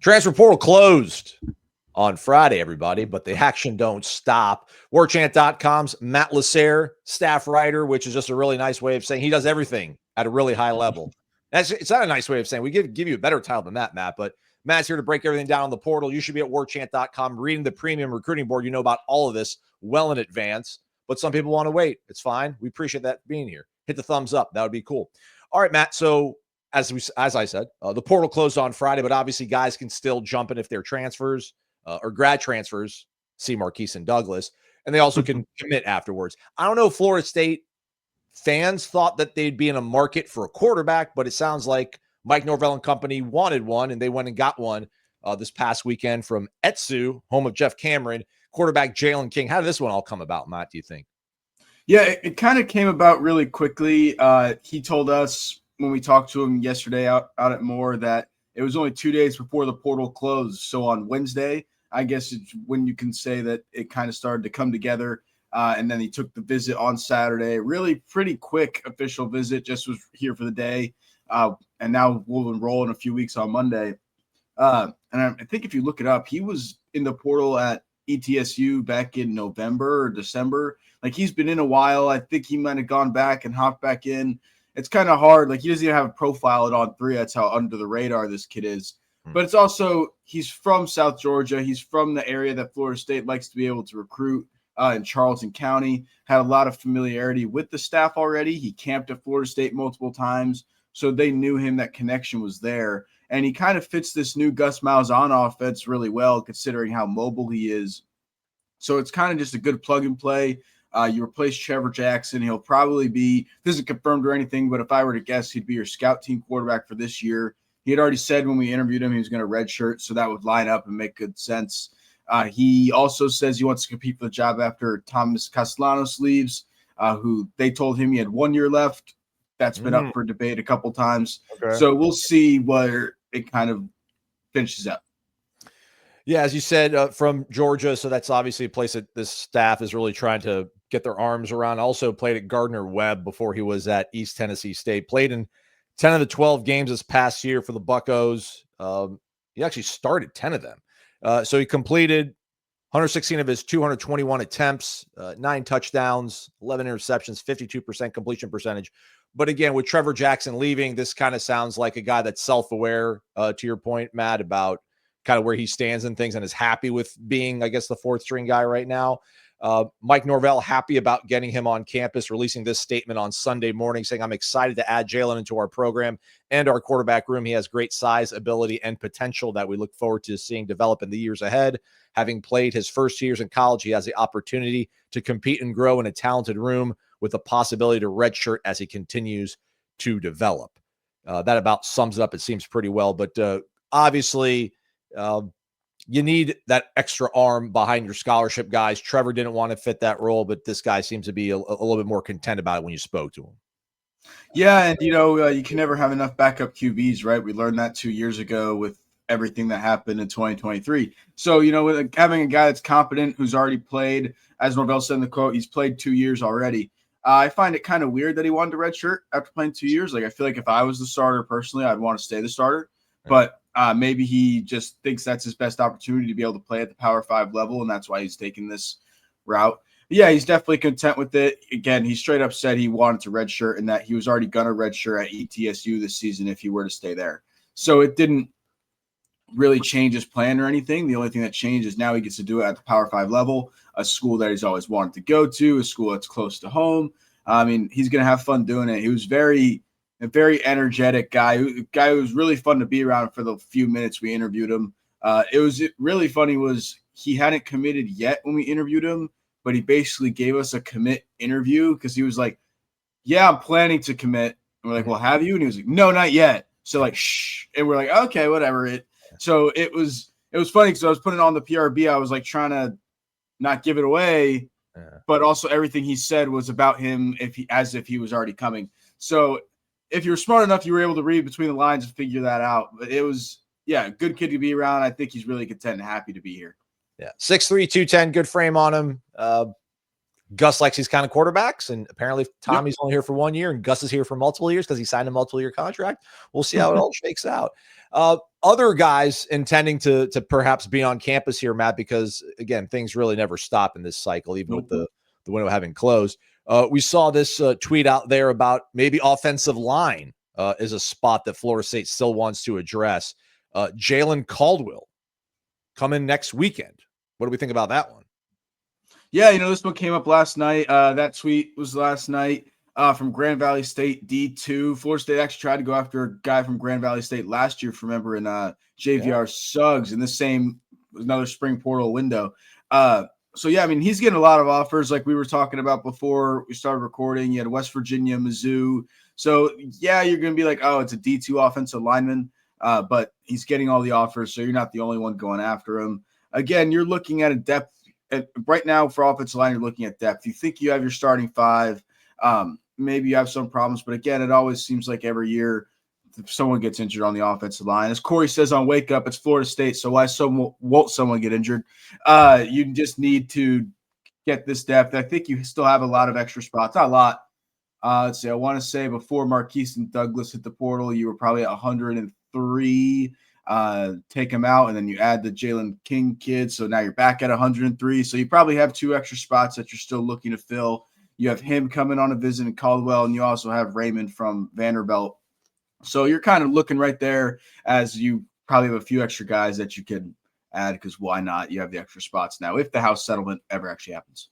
Transfer portal closed on Friday, everybody, but the action don't stop. Warchant.com's Matt Lasser, staff writer, which is just a really nice way of saying he does everything at a really high level. It's not a nice way of saying we give you a better title than that, Matt, but Matt's here to break everything down on the portal. You should be at warchant.com reading the premium recruiting board. You know about all of this well in advance, but some people want to wait. It's fine. We appreciate that being here. Hit the thumbs up. That would be cool. All right, Matt. So as I said, the portal closed on Friday, but obviously guys can still jump in if they're transfers or grad transfers, see Marquise and Douglas, and they also can commit afterwards. I don't know if Florida State fans thought that they'd be in a market for a quarterback, but it sounds like Mike Norvell and company wanted one, and they went and got one this past weekend from FSU, home of Jeff Cameron, quarterback Jaylen King. How did this one all come about, Matt, do you think? Yeah, it kind of came about really quickly. He told us when we talked to him yesterday out at Moore that it was only 2 days before the portal closed. So on Wednesday, I guess it's when you can say that it kind of started to come together. And then he took the visit on Saturday. Really pretty quick official visit, just was here for the day. And now we'll enroll in a few weeks on Monday. And I think if you look it up, he was in the portal at ETSU back in November or December. Like, he's been in a while. I think he might have gone back and hopped back in. It's kind of hard. Like, he doesn't even have a profile at On 3. That's how under the radar this kid is. But it's also, he's from South Georgia. He's from the area that Florida State likes to be able to recruit in Charleston County. Had a lot of familiarity with the staff already. He camped at Florida State multiple times, so they knew him. That connection was there. And he kind of fits this new Gus Malzahn offense really well, considering how mobile he is. So it's kind of just a good plug and play. You replace Trevor Jackson. He'll probably be, this isn't confirmed or anything, but if I were to guess, he'd be your scout team quarterback for this year. He had already said when we interviewed him he was going to redshirt, so that would line up and make good sense. He also says he wants to compete for the job after Thomas Castellanos leaves, who they told him he had 1 year left. That's been up for debate a couple times. Okay. So we'll see where it kind of finishes up. Yeah, as you said, from Georgia, so that's obviously a place that this staff is really trying to get their arms around. Also played at Gardner-Webb before he was at East Tennessee State. Played in 10 of the 12 games this past year for the Buccos. He actually started 10 of them. So he completed 116 of his 221 attempts, 9 touchdowns, 11 interceptions, 52% completion percentage. But again, with Trevor Jackson leaving, this kind of sounds like a guy that's self-aware, to your point, Matt, about kind of where he stands and things and is happy with being, I guess, the fourth string guy right now. Mike Norvell happy about getting him on campus, releasing this statement on Sunday morning saying, "I'm excited to add Jaylen into our program and our quarterback room. He has great size, ability, and potential that we look forward to seeing develop in the years ahead. Having played his first years in college, he has the opportunity to compete and grow in a talented room with the possibility to redshirt as he continues to develop." That about sums it up. It seems pretty well, but obviously you need that extra arm behind your scholarship guys. Trevor didn't want to fit that role, but this guy seems to be a little bit more content about it when you spoke to him. Yeah, and you can never have enough backup QBs, right? We learned that 2 years ago with everything that happened in 2023. So, with having a guy that's competent, who's already played, as Norvell said in the quote, he's played 2 years already. I find it kind of weird that he wanted to redshirt after playing 2 years. Like, I feel like if I was the starter personally, I'd want to stay the starter. But maybe he just thinks that's his best opportunity to be able to play at the Power 5 level, and that's why he's taking this route. But yeah, he's definitely content with it. Again, he straight up said he wanted to redshirt and that he was already going to redshirt at ETSU this season if he were to stay there. So it didn't really change his plan or anything. The only thing that changed is now he gets to do it at the Power 5 level, a school that he's always wanted to go to, a school that's close to home. I mean, he's going to have fun doing it. He was a very energetic guy who was really fun to be around for the few minutes we interviewed him. It was really funny was he hadn't committed yet when we interviewed him, but he basically gave us a commit interview because he was like, "Yeah, I'm planning to commit." And we're like, "Well, have you?" And he was like, "No, not yet." So like, shh. And we're like, "Okay, whatever." So it was funny because I was putting on the PRB. I was like trying to not give it away, but also everything he said was about him as if he was already coming. So if you were smart enough, you were able to read between the lines and figure that out. But it was, a good kid to be around. I think he's really content and happy to be here. Yeah, 6'3", 210, good frame on him. Gus likes these kind of quarterbacks, and apparently Tommy's only here for 1 year, and Gus is here for multiple years because he signed a multiple-year contract. We'll see how it all shakes out. Other guys intending to perhaps be on campus here, Matt, because again, things really never stop in this cycle, even with the window having closed. We saw this tweet out there about maybe offensive line is a spot that Florida State still wants to address. Jalen Caldwell coming next weekend. What do we think about that one? Yeah, this one came up last night. That tweet was last night from Grand Valley State D2. Florida State actually tried to go after a guy from Grand Valley State last year, remember, in JVR Suggs in the same another spring portal window. So, yeah, I mean, he's getting a lot of offers like we were talking about before we started recording. You had West Virginia, Mizzou. So, yeah, you're going to be like, oh, it's a D2 offensive lineman, but he's getting all the offers, so you're not the only one going after him. Again, you're looking at a depth. Right now for offensive line, you're looking at depth. You think you have your starting five. Maybe you have some problems, but again, it always seems like every year someone gets injured on the offensive line. As Corey says on Wake Up, it's Florida State, so why won't someone get injured? You just need to get this depth. I think you still have a lot of extra spots. Not a lot. Let's see. I want to say before Marquise and Douglas hit the portal, you were probably at 103. Take him out, and then you add the Jaylen King kid, so now you're back at 103. So you probably have 2 extra spots that you're still looking to fill. You have him coming on a visit in Caldwell, and you also have Raymond from Vanderbilt. So you're kind of looking right there as you probably have a few extra guys that you can add because why not? You have the extra spots now if the house settlement ever actually happens.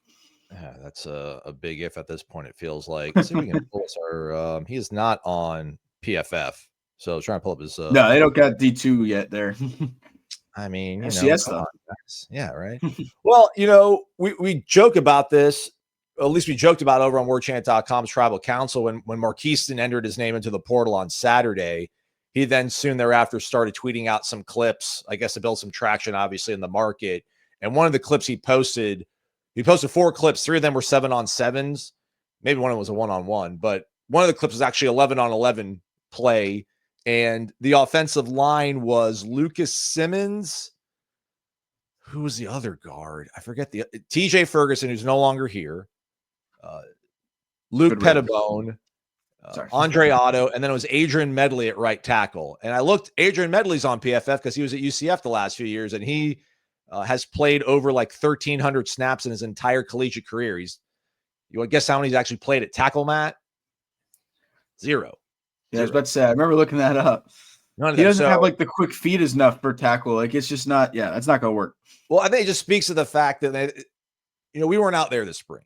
Yeah, that's a big if at this point, it feels like. Let's see if we can pull our, he is not on PFF. So trying to pull up his. No, they don't got D2 yet there. I mean, FCS come on, guys. Yeah, right. Well, we joke about this. At least we joked about over on Warchant.com's Tribal Council when Marquiston entered his name into the portal on Saturday. He then soon thereafter started tweeting out some clips, I guess, to build some traction, obviously, in the market. And one of the clips he posted 4 clips. 3 of them were 7-on-7s. Maybe one of them was a 1-on-1, but one of the clips was actually 11-on-11 play. And the offensive line was Lucas Simmons. Who was the other guard? I forget TJ Ferguson, who's no longer here. Luke Pettibone, Andre Otto, and then it was Adrian Medley at right tackle. And I looked, Adrian Medley's on PFF because he was at UCF the last few years, and he has played over like 1,300 snaps in his entire collegiate career. You want to guess how many he's actually played at tackle, Matt? 0. Yeah, I was about to say, I remember looking that up. He doesn't have like the quick feet enough for tackle. Like it's just not, that's not going to work. Well, I think it just speaks to the fact that, we weren't out there this spring.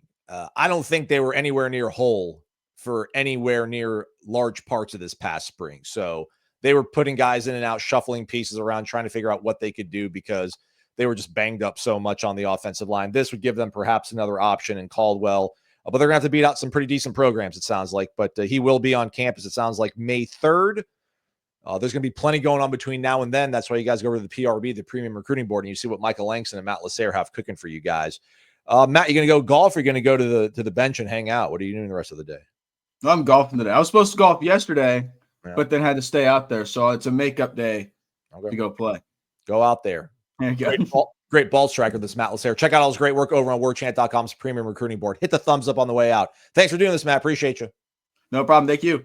I don't think they were anywhere near whole for anywhere near large parts of this past spring. So they were putting guys in and out, shuffling pieces around, trying to figure out what they could do because they were just banged up so much on the offensive line. This would give them perhaps another option in Caldwell. But they're going to have to beat out some pretty decent programs, it sounds like. But he will be on campus, it sounds like, May 3rd. There's going to be plenty going on between now and then. That's why you guys go over to the PRB, the Premium Recruiting Board, and you see what Michael Langston and Matt Lasser have cooking for you guys. Matt, you going to go golf or are you going to go to the bench and hang out? What are you doing the rest of the day? I'm golfing today. I was supposed to golf yesterday, but then had to stay out there. So it's a makeup day to go play. Go out there. There you go. Great ball striker, this Matt Lasser. Check out all his great work over on Warchant.com's Premium Recruiting Board. Hit the thumbs up on the way out. Thanks for doing this, Matt. Appreciate you. No problem. Thank you.